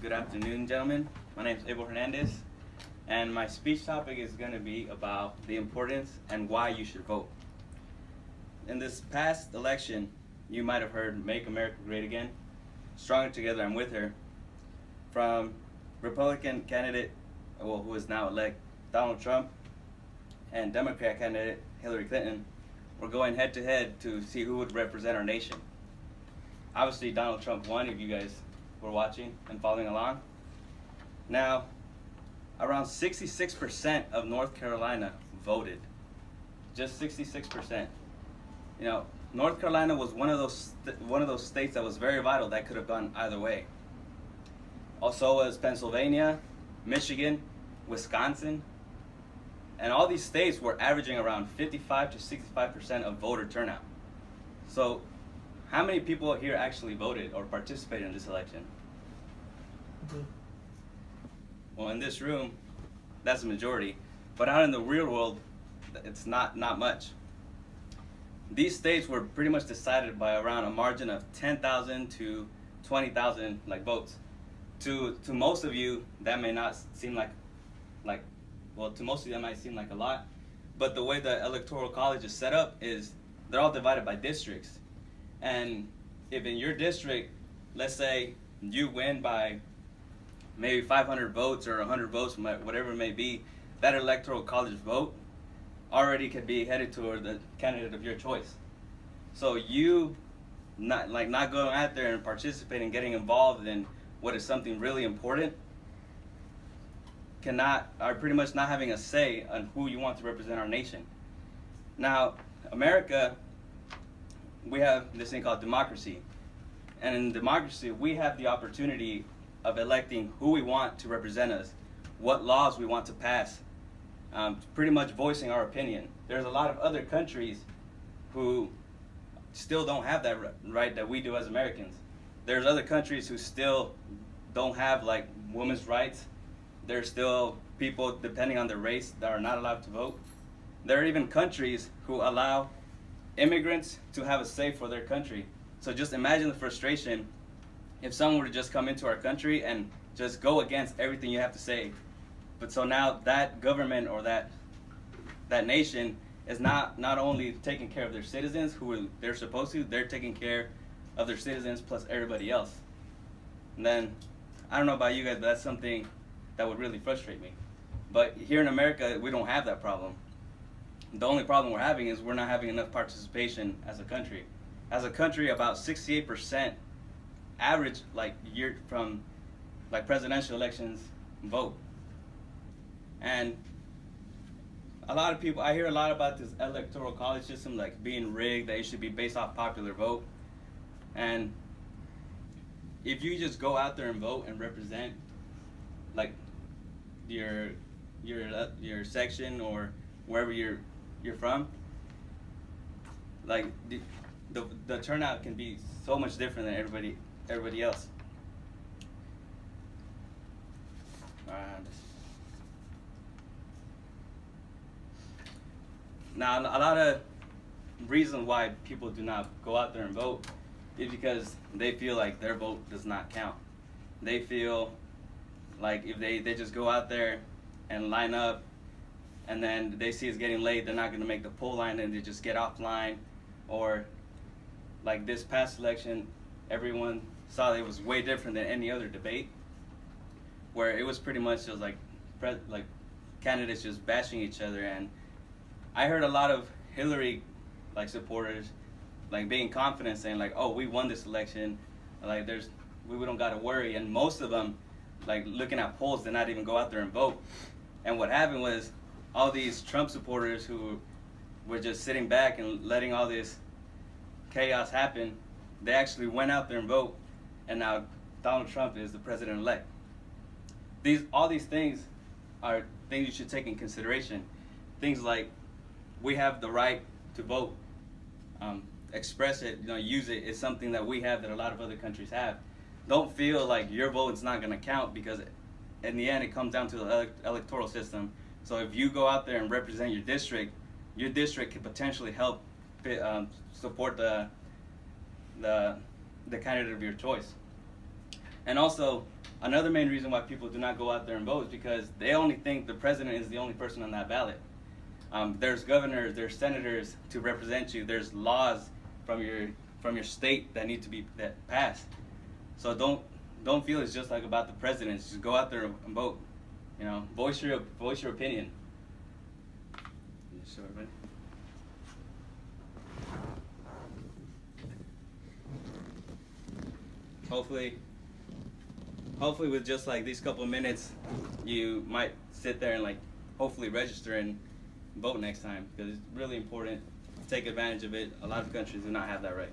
Good afternoon, gentlemen. My name is Abel Hernandez, and my speech topic is going to be about the importance and why you should vote. In this past election, you might have heard Make America Great Again, Stronger Together, I'm with her, from Republican candidate, who is now elect, Donald Trump, and Democrat candidate Hillary Clinton. We're going head to head to see who would represent our nation. Obviously, Donald Trump won, if you guys were watching and following along. Now, around 66% of North Carolina voted. Just 66%. You know, North Carolina was one of those states that was very vital that could have gone either way. Also was Pennsylvania, Michigan, Wisconsin, and all these states were averaging around 55 to 65% of voter turnout. So, how many people here actually voted or participated in this election? Well, in this room, that's the majority. But out in the real world, it's not much. These states were pretty much decided by around a margin of 10,000 to 20,000 votes. To most of you, that may not seem to most of you that might seem like a lot. But the way the Electoral College is set up is they're all divided by districts. And if in your district, let's say you win by maybe 500 votes or 100 votes, whatever it may be, that Electoral College vote already could be headed toward the candidate of your choice. So you not going out there and participating, getting involved in what is something really important, are pretty much not having a say on who you want to represent our nation. Now, America, we have this thing called democracy. And in democracy, we have the opportunity of electing who we want to represent us, what laws we want to pass, pretty much voicing our opinion. There's a lot of other countries who still don't have that right that we do as Americans. There's other countries who still don't have women's rights. There's still people, depending on their race, that are not allowed to vote. There are even countries who allow immigrants to have a say for their country. So just imagine the frustration if someone were to just come into our country and just go against everything you have to say. But so now that government or that nation is not only taking care of their citizens who they're supposed to, they're taking care of their citizens plus everybody else. And then, I don't know about you guys, but that's something that would really frustrate me. But here in America, we don't have that problem. The only problem we're having is we're not having enough participation as a country. As a country, about 68% average year from presidential elections vote. And a lot of people, I hear a lot about this electoral college system being rigged, that it should be based off popular vote. And if you just go out there and vote and represent your section or wherever you're from, the turnout can be so much different than everybody else. Now, a lot of reasons why people do not go out there and vote is because they feel like their vote does not count. They feel like if they just go out there and line up and then they see it's getting late, they're not going to make the poll line and they just get offline. Or this past election, everyone saw that it was way different than any other debate, where it was pretty much just candidates just bashing each other. And I heard a lot of Hillary supporters being confident, saying oh, we won this election, we don't got to worry. And most of them looking at polls did not even go out there and vote. And what happened was all these Trump supporters who were just sitting back and letting all this chaos happen, they actually went out there and vote, and now Donald Trump is the president-elect. All these things are things you should take in consideration. Things like we have the right to vote, express it, use it. It's something that we have that a lot of other countries have. Don't feel like your vote is not going to count, because in the end it comes down to the electoral system. So if you go out there and represent your district could potentially help support the candidate of your choice. And also, another main reason why people do not go out there and vote is because they only think the president is the only person on that ballot. There's governors, there's senators to represent you. There's laws from your state that need to be passed. So don't feel it's just like about the president. Just go out there and vote. You know, voice your opinion. Sure, man. Hopefully with just like these couple of minutes, you might sit there and like hopefully register and vote next time, because it's really important to take advantage of it. A lot of countries do not have that right.